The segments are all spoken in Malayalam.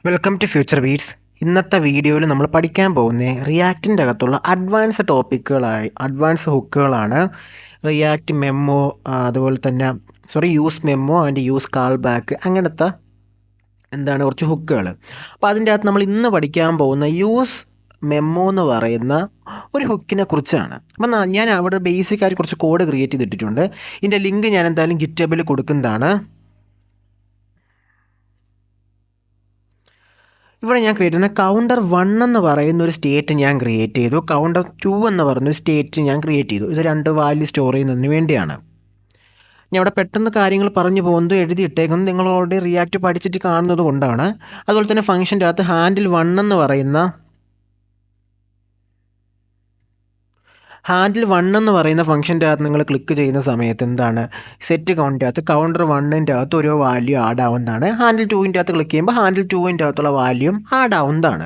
Welcome to future beats. ഇന്നത്തെ വീഡിയോയിൽ നമ്മൾ പഠിക്കാൻ പോകുന്ന റിയാക്റ്റിൻ്റെ അകത്തുള്ള അഡ്വാൻസ് ഹുക്കുകളാണ്. റിയാക്റ്റ് മെമ്മോ, അതുപോലെ തന്നെ use memo and use callback, അങ്ങനത്തെ കുറച്ച് ഹുക്കുകൾ. അപ്പോൾ അതിൻ്റെ അകത്ത് നമ്മൾ ഇന്ന് പഠിക്കാൻ പോകുന്ന യൂസ് മെമ്മോ എന്ന് പറയുന്ന ഒരു ഹുക്കിനെ കുറിച്ചാണ്. അപ്പം ഞാൻ അവിടെ ബേസിക്കായിട്ട് കുറച്ച് കോഡ് ക്രിയേറ്റ് ചെയ്തിട്ടുണ്ട്. ഇതിൻ്റെ ലിങ്ക് ഞാൻ എന്തായാലും ഗിറ്റബിൽ കൊടുക്കുന്നതാണ്. ഇവിടെ ഞാൻ ക്രിയേറ്റ് ചെയ്യുന്ന കൗണ്ടർ 1 എന്ന് പറയുന്ന ഒരു സ്റ്റേറ്റ് ഞാൻ ക്രിയേറ്റ് ചെയ്തു. കൗണ്ടർ 2 എന്ന് പറയുന്നൊരു സ്റ്റേറ്റ് ഞാൻ ക്രിയേറ്റ് ചെയ്തു. ഇത് രണ്ട് വാല്യൂ സ്റ്റോർ ചെയ്യുന്നതിന് വേണ്ടിയാണ്. ഞാൻ ഇവിടെ പെട്ടെന്ന് കാര്യങ്ങൾ പറഞ്ഞു പോകുന്നത് എഴുതിയിട്ടേക്കുന്നത് നിങ്ങൾ ഓൾറെഡി റിയാക്റ്റ് പഠിച്ചിട്ട് കാണുന്നത് കൊണ്ടാണ്. അതുപോലെ തന്നെ ഫംഗ്ഷൻ്റെ അകത്ത് ഹാൻഡിൽ 1 എന്ന് പറയുന്ന ഫംഗ്ഷൻ്റെ അകത്ത് നിങ്ങൾ ക്ലിക്ക് ചെയ്യുന്ന സമയത്ത് സെറ്റ് കൗണ്ടിൻ്റെ അകത്ത് കൗണ്ടർ 1ൻ്റെ അകത്ത് ഓരോ വാല്യൂ ആഡ് ആവുന്നതാണ്. ഹാൻഡിൽ 2ൻ്റെ അകത്ത് ക്ലിക്ക് ചെയ്യുമ്പോൾ ഹാൻഡിൽ 2ൻ്റെ അകത്തുള്ള വാല്യൂം ആഡ് ആവുന്നതാണ്.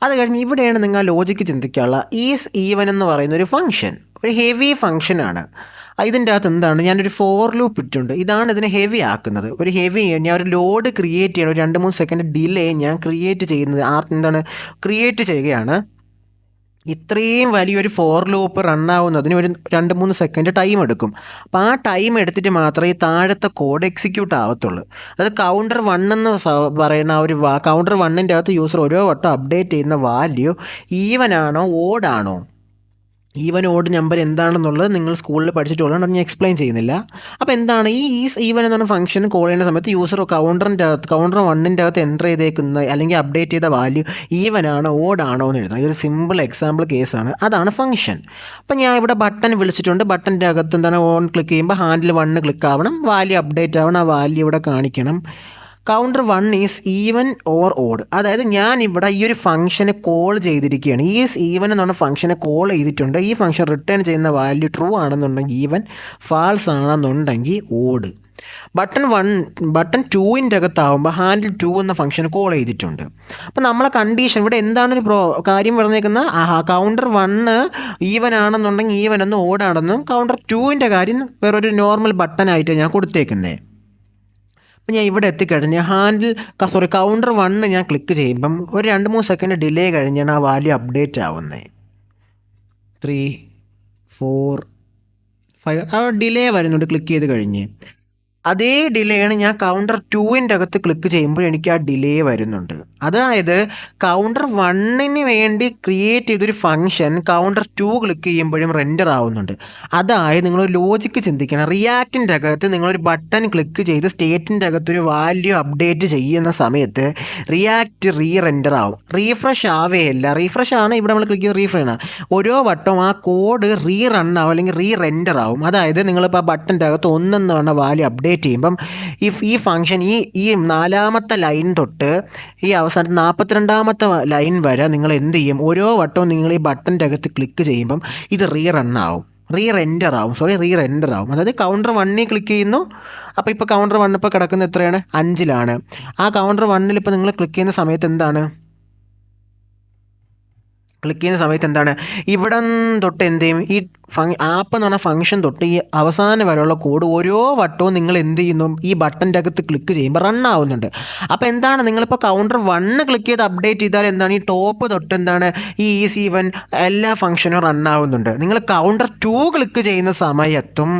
അത് കഴിഞ്ഞ് ഇവിടെയാണ് നിങ്ങൾ ലോജിക്ക് ചിന്തിക്കാനുള്ള ഈസ് ഈവൻ എന്ന് പറയുന്ന ഒരു ഫംഗ്ഷൻ, ഒരു ഹെവി ഫംഗ്ഷനാണ്. ഇതിൻ്റെ അകത്ത് ഞാനൊരു ഫോർ ലൂപ്പ് ഇട്ടിട്ടുണ്ട്. ഇതാണ് ഇതിനെ ഹെവി ആക്കുന്നത്. ഞാൻ ഒരു ലോഡ് ക്രിയേറ്റ് ചെയ്യണം, ഒരു 2-3 സെക്കൻഡ് ഡിലേ ഞാൻ ക്രിയേറ്റ് ചെയ്യുകയാണ്. ഇത്രയും വലിയൊരു ഫോർ ലൂപ്പ് റണ്ണാവുന്നതിന് ഒരു 2-3 സെക്കൻഡ് ടൈം എടുക്കും. അപ്പോൾ ആ ടൈം എടുത്തിട്ട് മാത്രമേ താഴത്തെ കോഡ് എക്സിക്യൂട്ട് ആവത്തുള്ളൂ. അത് കൗണ്ടർ 1 എന്ന് പറയുന്ന കൗണ്ടർ 1ൻ്റെ അകത്ത് യൂസർ ഓരോ വട്ടം അപ്ഡേറ്റ് ചെയ്യുന്ന വാല്യൂ ഈവൻ ആണോ ഓഡാണോ, ഈവൻ ഓഡ് നമ്പർ എന്താണെന്നുള്ളത് നിങ്ങൾ സ്കൂളിൽ പഠിച്ചിട്ടുള്ളതാണ്, ഞാൻ എക്സ്പ്ലെയിൻ ചെയ്യുന്നില്ല. അപ്പോൾ ഈ ഈസ് ഈവൻ എന്ന് പറഞ്ഞ ഫംഗ്ഷൻ കോൾ ചെയ്യുന്ന സമയത്ത് യൂസർ കൗണ്ടർ 1ൻ്റെ അകത്ത് എൻ്റർ ചെയ്തേക്കുന്ന അല്ലെങ്കിൽ അപ്ഡേറ്റ് ചെയ്ത വാല്യൂ ഈവൻ ആണോ ഓഡ് ആണോ എന്ന് എഴുതണം. ഇതൊരു സിമ്പിൾ എക്സാമ്പിൾ കേസാണ്. അതാണ് ഫംഗ്ഷൻ. അപ്പോൾ ഞാൻ ഇവിടെ ബട്ടൺ വിളിച്ചിട്ടുണ്ട്. ബട്ടൻ്റെ അകത്ത് ഓൺ ക്ലിക്ക് ചെയ്യുമ്പോൾ ഹാൻഡിൽ 1 ക്ലിക്ക് ആവണം, വാല്യൂ അപ്ഡേറ്റ് ആവണം, ആ വാല്യൂ ഇവിടെ കാണിക്കണം. Counter 1 is even or odd. അതായത് ഞാൻ ഇവിടെ ഈ ഒരു ഫംഗ്ഷനെ കോൾ ചെയ്തിരിക്കുകയാണ്. ഈസ് ഈവൻ എന്ന് പറഞ്ഞ ഫംഗ്ഷനെ കോൾ ചെയ്തിട്ടുണ്ട്. ഈ ഫംഗ്ഷൻ റിട്ടേൺ ചെയ്യുന്ന വാല്യൂ ട്രൂ ആണെന്നുണ്ടെങ്കിൽ ഈവൻ, ഫാൾസ് ആണെന്നുണ്ടെങ്കിൽ ഓഡ്. ബട്ടൺ 2ൻ്റെ അകത്താവുമ്പോൾ ഹാൻഡിൽ 2 എന്ന ഫംഗ്ഷൻ കോൾ ചെയ്തിട്ടുണ്ട്. അപ്പോൾ നമ്മളെ കണ്ടീഷൻ ഇവിടെ എന്താണ് കാര്യം പറഞ്ഞേക്കുന്നത്, കൗണ്ടർ 1 ഈവൻ ആണെന്നുണ്ടെങ്കിൽ ഈവൻ എന്നും ഓടാണെന്നും, കൗണ്ടർ 2ൻ്റെ കാര്യം വേറൊരു നോർമൽ ബട്ടനായിട്ട് ഞാൻ കൊടുത്തേക്കുന്നത്. അപ്പോൾ ഞാൻ ഇവിടെ എത്തിക്കഴിഞ്ഞ് കൗണ്ടർ 1 ഞാൻ ക്ലിക്ക് ചെയ്യുമ്പം ഒരു 2-3 സെക്കൻഡ് ഡിലേ കഴിഞ്ഞാണ് ആ വാല്യൂ അപ്ഡേറ്റ് ആവുന്നത്. 3, 4, 5 ആ ഡിലേ വരുന്നുണ്ട് ക്ലിക്ക് ചെയ്ത് കഴിഞ്ഞ്. അതേ ഡിലേയാണ് ഞാൻ കൗണ്ടർ 2ൻ്റെ അകത്ത് ക്ലിക്ക് ചെയ്യുമ്പോൾ എനിക്ക് ആ ഡിലേ വരുന്നുണ്ട്. അതായത് കൗണ്ടർ 1ന് വേണ്ടി ക്രിയേറ്റ് ചെയ്തൊരു ഫംഗ്ഷൻ കൗണ്ടർ 2 ക്ലിക്ക് ചെയ്യുമ്പോഴും റെൻഡർ ആവുന്നുണ്ട്. അതായത് നിങ്ങൾ ലോജിക്ക് ചിന്തിക്കണം. റിയാക്റ്റിൻ്റെ അകത്ത് നിങ്ങളൊരു ബട്ടൺ ക്ലിക്ക് ചെയ്ത് സ്റ്റേറ്റിൻ്റെ അകത്തൊരു വാല്യൂ അപ്ഡേറ്റ് ചെയ്യുന്ന സമയത്ത് റിയാക്റ്റ് റെൻഡർ ആവും, റീഫ്രഷ് ആവേയില്ല. റീഫ്രഷ് ആണ് ഇവിടെ നമ്മൾ ക്ലിക്ക് ചെയ്ത് റീഫ്രഷ് ആണ്. ഓരോ വട്ടവും ആ കോഡ് റൺ ആവും അല്ലെങ്കിൽ റെൻഡർ ആവും. അതായത് നിങ്ങളിപ്പോൾ ആ ബട്ടൻ്റെ അകത്ത് 1 എന്ന് പറഞ്ഞ വാല്യൂ അപ്ഡേറ്റ് ചെയ്യുമ്പം ഈ ഫംഗ്ഷൻ ഈ 4ാമത്തെ ലൈൻ തൊട്ട് ഈ അവസാനത്തെ 42ാമത്തെ ലൈൻ വരെ നിങ്ങൾ എന്ത് ചെയ്യും, ഓരോ വട്ടവും നിങ്ങൾ ഈ ബട്ടൻ്റെ അകത്ത് ക്ലിക്ക് ചെയ്യുമ്പം ഇത് റെൻഡർ ആവും. അതായത് കൗണ്ടർ 1 ക്ലിക്ക് ചെയ്യുന്നു. അപ്പോൾ ഇപ്പോൾ കൗണ്ടർ 1 ഇപ്പോൾ കിടക്കുന്നത് എത്രയാണ്, 5-ലാണ്. ആ കൗണ്ടർ 1 ഇപ്പോൾ നിങ്ങൾ ക്ലിക്ക് ചെയ്യുന്ന സമയത്ത് ഇവിടെ തൊട്ട് എന്ത് ചെയ്യും, ഈ ആപ്പ് എന്ന് പറഞ്ഞാൽ ഫംഗ്ഷൻ തൊട്ട് ഈ അവസാനം വരെയുള്ള കോഡ് ഓരോ വട്ടവും നിങ്ങൾ എന്ത് ചെയ്യുന്നു, ഈ ബട്ടൻ്റെ അകത്ത് ക്ലിക്ക് ചെയ്യുമ്പോൾ റൺ ആവുന്നുണ്ട്. അപ്പോൾ നിങ്ങളിപ്പോൾ കൗണ്ടർ 1 ക്ലിക്ക് ചെയ്ത് അപ്ഡേറ്റ് ചെയ്താൽ ഈ ടോപ്പ് തൊട്ട് ഈ ഈസ് ഈവൻ എല്ലാ ഫംഗ്ഷനും റൺ ആവുന്നുണ്ട്. നിങ്ങൾ കൗണ്ടർ 2 ക്ലിക്ക് ചെയ്യുന്ന സമയത്തും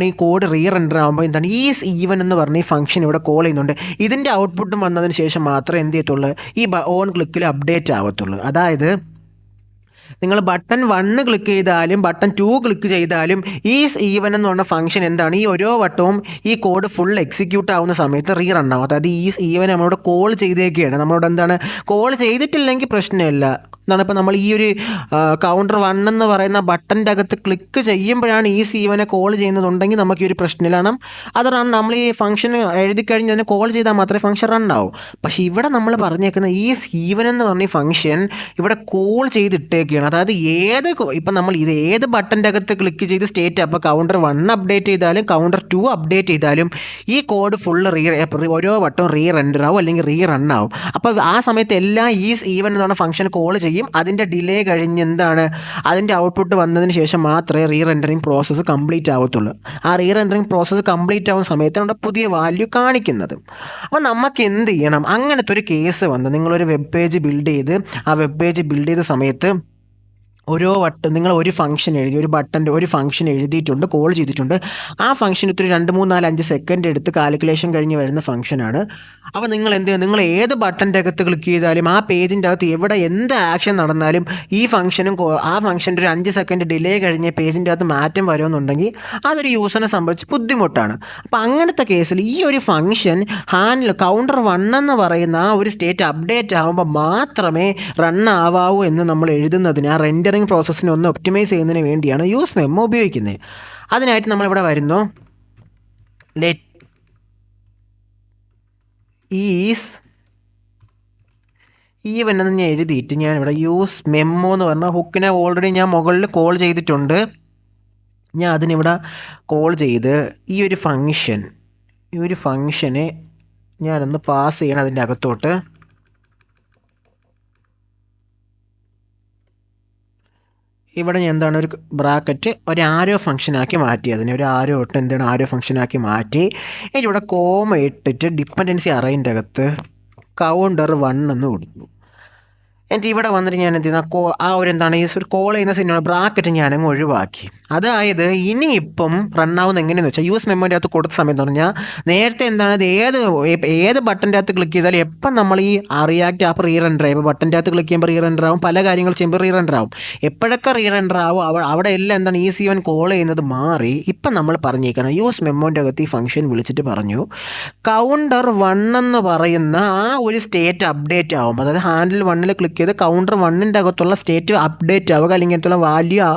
ഈ കോഡ് റെൻഡർ ആകുമ്പോൾ ഈസ് ഈവൻ എന്ന് പറഞ്ഞ് ഈ ഫംഗ്ഷൻ ഇവിടെ കോൾ ചെയ്യുന്നുണ്ട്. ഇതിൻ്റെ ഔട്ട്പുട്ടും വന്നതിന് ശേഷം മാത്രമേ എന്ത് ചെയ്യത്തുള്ളൂ, ഈ ഓൺ ക്ലിക്കിൽ അപ്ഡേറ്റ് ആവത്തുള്ളൂ. അതായത് നിങ്ങൾ ബട്ടൺ 1 ക്ലിക്ക് ചെയ്താലും ബട്ടൺ 2 ക്ലിക്ക് ചെയ്താലും ഈസ് ഈവൻ എന്ന് പറഞ്ഞ ഫംഗ്ഷൻ ഈ ഓരോ വട്ടവും ഈ കോഡ് ഫുൾ എക്സിക്യൂട്ട് ആവുന്ന സമയത്ത് റൺ ആവും. അതായത് ഈസ് ഈവൻ നമ്മളോട് കോൾ ചെയ്തേക്കുകയാണ്. നമ്മളോട് കോൾ ചെയ്തിട്ടില്ലെങ്കിൽ പ്രശ്നമില്ല. ഇപ്പോൾ നമ്മൾ ഈ ഒരു കൗണ്ടർ 1 എന്ന് പറയുന്ന ബട്ടൻ്റെ അകത്ത് ക്ലിക്ക് ചെയ്യുമ്പോഴാണ് ഈസ് ഈവനെ കോൾ ചെയ്യുന്നതുണ്ടെങ്കിൽ നമുക്ക് ഈ ഒരു പ്രശ്നമില്ലാണ്. അത് നമ്മൾ ഈ ഫംഗ്ഷൻ എഴുതി കഴിഞ്ഞ് അതിനെ കോൾ ചെയ്താൽ മാത്രമേ ഫംഗ്ഷൻ റൺ ആവും. പക്ഷേ ഇവിടെ നമ്മൾ പറഞ്ഞേക്കുന്ന ഈസ് ഈവൻ എന്ന് പറഞ്ഞ ഫംഗ്ഷൻ ഇവിടെ കോൾ ചെയ്തിട്ടേക്കുകയാണ്. അതായത് ഇപ്പം നമ്മൾ ഏത് ബട്ടൻ്റെ അകത്ത് ക്ലിക്ക് ചെയ്ത് സ്റ്റേറ്റ് അപ്പോൾ കൗണ്ടർ 1 അപ്ഡേറ്റ് ചെയ്താലും കൗണ്ടർ 2 അപ്ഡേറ്റ് ചെയ്താലും ഈ കോഡ് ഫുള്ള് ഓരോ വട്ടവും റെൻഡർ ആവും അല്ലെങ്കിൽ റൺ ആവും. അപ്പോൾ ആ സമയത്ത് എല്ലാം ഈസ് ഈവൻ എന്ന് പറഞ്ഞ ഫംഗ്ഷൻ കോൾ ചെയ്യും. അതിൻ്റെ ഡിലേ കഴിഞ്ഞ് എന്താണ് അതിൻ്റെ ഔട്ട്പുട്ട് വന്നതിന് ശേഷം മാത്രമേ റെൻഡറിങ് പ്രോസസ്സ് കംപ്ലീറ്റ് ആവത്തുള്ളൂ. ആ റെൻഡറിങ് പ്രോസസ്സ് കംപ്ലീറ്റ് ആവുന്ന സമയത്ത് നമ്മുടെ പുതിയ വാല്യൂ കാണിക്കുന്നത്. അപ്പോൾ നമുക്ക് എന്ത് ചെയ്യണം? അങ്ങനത്തെ ഒരു കേസ് വന്ന് നിങ്ങളൊരു വെബ് പേജ് ബിൽഡ് ചെയ്ത് ആ വെബ് പേജ് ബിൽഡ് ചെയ്ത സമയത്ത് ഓരോ വട്ടം നിങ്ങൾ ഒരു ഫംഗ്ഷൻ എഴുതി, ഒരു ബട്ടൻ്റെ ഒരു ഫംഗ്ഷൻ എഴുതിയിട്ടുണ്ട്, കോൾ ചെയ്തിട്ടുണ്ട്. ആ ഫംഗ്ഷൻ ഇത്തിരി 2, 3, 4, 5 സെക്കൻഡ് എടുത്ത് കാൽക്കുലേഷൻ കഴിഞ്ഞ് വരുന്ന ഫംഗ്ഷനാണ്. അപ്പോൾ നിങ്ങൾ എന്ത് ചെയ്യും? നിങ്ങൾ ഏത് ബട്ടൻ്റെ അകത്ത് ക്ലിക്ക് ചെയ്താലും ആ പേജിൻ്റെ അകത്ത് എവിടെ എന്ത് ആക്ഷൻ നടന്നാലും ഈ ഫംഗ്ഷനും ആ ഫംഗ്ഷൻ്റെ ഒരു 5 സെക്കൻഡ് ഡിലേ കഴിഞ്ഞ് പേജിൻ്റെ അകത്ത് മാറ്റം വരുമെന്നുണ്ടെങ്കിൽ അതൊരു യൂസറിനെ സംബന്ധിച്ച് ബുദ്ധിമുട്ടാണ്. അപ്പോൾ അങ്ങനത്തെ കേസിൽ ഈ ഒരു ഫംഗ്ഷൻ കൗണ്ടർ 1 എന്ന് പറയുന്ന ആ ഒരു സ്റ്റേറ്റ് അപ്ഡേറ്റ് ആകുമ്പോൾ മാത്രമേ റൺ ആവാവൂ എന്ന് നമ്മൾ എഴുതുന്നതിന് ആ റെൻഡറിങ് പ്രോസസ്സിനെ ഒന്ന് ഒപ്റ്റിമൈസ് ചെയ്യുന്നതിന് വേണ്ടിയാണ് യൂസ് മെമ്മോ ഉപയോഗിക്കുന്നത്. അതിനായിട്ട് നമ്മളിവിടെ വരുന്നു, ലെറ്റ് ഈസ് ഈവൻ എന്ന് ഞാൻ എഴുതിയിട്ട് ഞാനിവിടെ യൂസ് മെമ്മോ എന്ന് പറഞ്ഞാൽ ഹുക്കിനെ ഓൾറെഡി ഞാൻ മുകളിൽ കോൾ ചെയ്തിട്ടുണ്ട്. ഞാൻ അതിനിവിടെ കോൾ ചെയ്ത് ഈ ഒരു ഫംഗ്ഷനെ ഞാനൊന്ന് പാസ് ചെയ്യണം അതിൻ്റെ അകത്തോട്ട്. ഇവിടെ ഞാൻ എന്താണ് ഒരു ബ്രാക്കറ്റ് ഒരു ആരോ ഫംഗ്ഷനാക്കി മാറ്റി, അതിനെ ഒരു ആരോ ഇട്ട് എന്താണ് ആരോ ഫംഗ്ഷനാക്കി മാറ്റി. ഇവിടെ കോമ ഇട്ടിട്ട് ഡിപ്പെൻഡൻസി അറേൻ്റെ അകത്ത് കൗണ്ടർ 1 എന്ന് കൊടുത്തു. എന്നിട്ട് ഇവിടെ വന്നിട്ട് ഞാൻ എന്ത് ചെയ്യുന്ന ആ ഒരു എന്താണ് ഈ ഒരു കോൾ ചെയ്യുന്ന സിനിമ ബ്രാക്കറ്റ് ഞാനങ്ങ് ഒഴിവാക്കി. അതായത് ഇനിയിപ്പം റണ്ണാവുന്ന എങ്ങനെയെന്ന് വെച്ചാൽ യൂസ് മെമ്മോൻ്റെ അകത്ത് കൊടുത്ത സമയത്ത് പറഞ്ഞാൽ നേരത്തെ എന്താണ് ഏത് ബട്ടൻ്റെ അകത്ത് ക്ലിക്ക് ചെയ്താലും എപ്പം നമ്മൾ ഈ റിയാക്ട് ആപ്പ് റെൻഡർ ആവും. ഇപ്പോൾ ബട്ടൻ്റെ അകത്ത് ക്ലിക്ക് ചെയ്യുമ്പോൾ റെൻഡർ ആവും, പല കാര്യങ്ങൾ ചെയ്യുമ്പോൾ റെൻഡർ ആവും. എപ്പോഴൊക്കെ റെൻഡർ ആവും അവിടെ എല്ലാം എന്താണ് ഈസി ഈവൻ കോൾ ചെയ്യുന്നത് മാറി ഇപ്പം നമ്മൾ പറഞ്ഞേക്കുന്നത് യൂസ് മെമ്മോൻ്റെ അകത്ത് ഈ ഫംഗ്ഷൻ വിളിച്ചിട്ട് പറഞ്ഞു കൗണ്ടർ 1 എന്ന് പറയുന്ന ആ ഒരു സ്റ്റേറ്റ് അപ്ഡേറ്റ് ആവും. അതായത് ഹാൻഡിൽ 1 ക്ലിക്ക് ചെയ്ത് കൗണ്ടർ 1 അകത്തുള്ള സ്റ്റേറ്റ് അപ്ഡേറ്റ് ആവുക അല്ലെങ്കിൽ അതിലുള്ള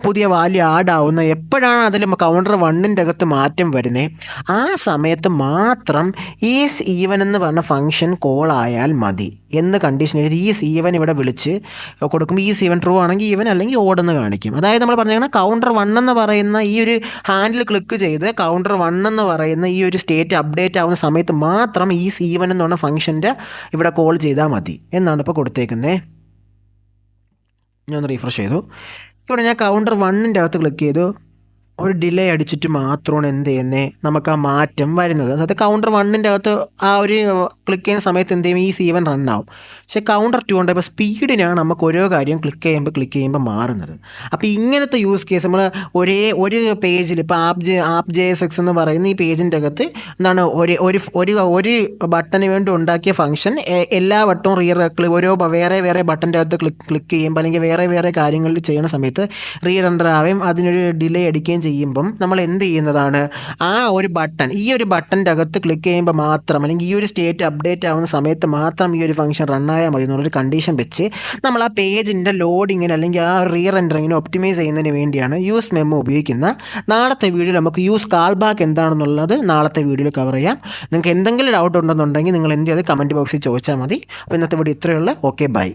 പുതിയ വാല്യൂ ആഡ് ആവുന്ന എപ്പോഴാണ് അതിൽ കൗണ്ടർ 1 അകത്ത് മാറ്റം വരുന്നത് ആ സമയത്ത് മാത്രം ഈസ് ഈവൻ എന്ന് പറഞ്ഞ ഫംഗ്ഷൻ കോൾ ആയാൽ മതി എന്ന് കണ്ടീഷൻ എഴുതി ഈസ് ഈവൻ ഇവിടെ വിളിച്ച് കൊടുക്കുമ്പോൾ ഈസ് ഈവൻ ട്രൂ ആണെങ്കിൽ ഈവൻ അല്ലെങ്കിൽ ഓടെന്ന് കാണിക്കും. അതായത് നമ്മൾ പറഞ്ഞാൽ കൗണ്ടർ 1 എന്ന് പറയുന്ന ഈ ഒരു ഹാൻഡിൽ ക്ലിക്ക് ചെയ്ത് കൗണ്ടർ 1 എന്ന് പറയുന്ന ഈ ഒരു സ്റ്റേറ്റ് അപ്ഡേറ്റ് ആവുന്ന സമയത്ത് മാത്രം ഈസ് ഈവൻ എന്ന് പറഞ്ഞ ഫംഗ്ഷൻ്റെ ഇവിടെ കോൾ ചെയ്താൽ മതി എന്നാണ് ഇപ്പോൾ കൊടുത്തേക്കുന്നത്. ഞാൻ ഒന്ന് റീഫ്രഷ് ചെയ്തു. ഇവിടെ ഞാൻ കൗണ്ടർ 1 അകത്ത് ക്ലിക്ക് ചെയ്തു. ഒരു ഡിലേ അടിച്ചിട്ട് മാത്രമാണ് എന്ത് ചെയ്യുന്നത് നമുക്ക് ആ മാറ്റം വരുന്നത്. അതായത് കൗണ്ടർ 1 അകത്ത് ആ ഒരു ക്ലിക്ക് ചെയ്യുന്ന സമയത്ത് എന്ത് ചെയ്യും ഈ ഈവൻ റൺ ആവും. പക്ഷേ കൗണ്ടർ 2 ഉണ്ട് ഇപ്പോൾ സ്പീഡിനാണ് നമുക്ക് ഓരോ കാര്യം ക്ലിക്ക് ചെയ്യുമ്പോൾ മാറുന്നത്. അപ്പോൾ ഇങ്ങനത്തെ യൂസ് കേസ് നമ്മൾ ഒരു പേജിൽ ഇപ്പോൾ ആപ്പ് JSX എന്ന് പറയുന്ന ഈ പേജിൻ്റെ അകത്ത് എന്താണ് ഒരു ബട്ടന് വേണ്ടി ഉണ്ടാക്കിയ ഫംഗ്ഷൻ എല്ലാ വട്ടവും ഓരോ വേറെ ബട്ടൻ്റെ അകത്ത് ക്ലിക്ക് ചെയ്യുമ്പോൾ അല്ലെങ്കിൽ വേറെ കാര്യങ്ങളിൽ ചെയ്യുന്ന സമയത്ത് റെൻഡർ ആവുകയും അതിനൊരു ഡിലേ അടിക്കുകയും ചെയ്യുമ്പം നമ്മൾ എന്ത് ചെയ്യുന്നതാണ് ഈ ഒരു ബട്ടൻ്റെ അകത്ത് ക്ലിക്ക് ചെയ്യുമ്പോൾ മാത്രം അല്ലെങ്കിൽ ഈ ഒരു സ്റ്റേറ്റ് അപ്ഡേറ്റ് ആവുന്ന സമയത്ത് മാത്രം ഈ ഒരു ഫംഗ്ഷൻ റണ്ണായാൽ മതി എന്നുള്ളൊരു കണ്ടീഷൻ വെച്ച് നമ്മൾ ആ പേജിൻ്റെ ലോഡിങ്ങിന് അല്ലെങ്കിൽ ആ റെൻഡറിങ്ങിന് ഒപ്റ്റിമൈസ് ചെയ്യുന്നതിന് വേണ്ടിയാണ് യൂസ് മെമ്മോ ഉപയോഗിക്കുന്നത്. നാളത്തെ വീഡിയോയിൽ നമുക്ക് യൂസ് കാൾ ബാക്ക് എന്താണെന്നുള്ളത് നാളത്തെ വീഡിയോയിൽ കവർ ചെയ്യാം. നിങ്ങൾക്ക് എന്തെങ്കിലും ഡൗട്ട് ഉണ്ടെന്നുണ്ടെങ്കിൽ നിങ്ങൾ എന്ത് ചെയ്ത് കമൻറ്റ് ബോക്സിൽ ചോദിച്ചാൽ മതി. അപ്പോൾ ഇന്നത്തെ വീഡിയോ ഇത്രയുള്ള ഓക്കെ ബൈ.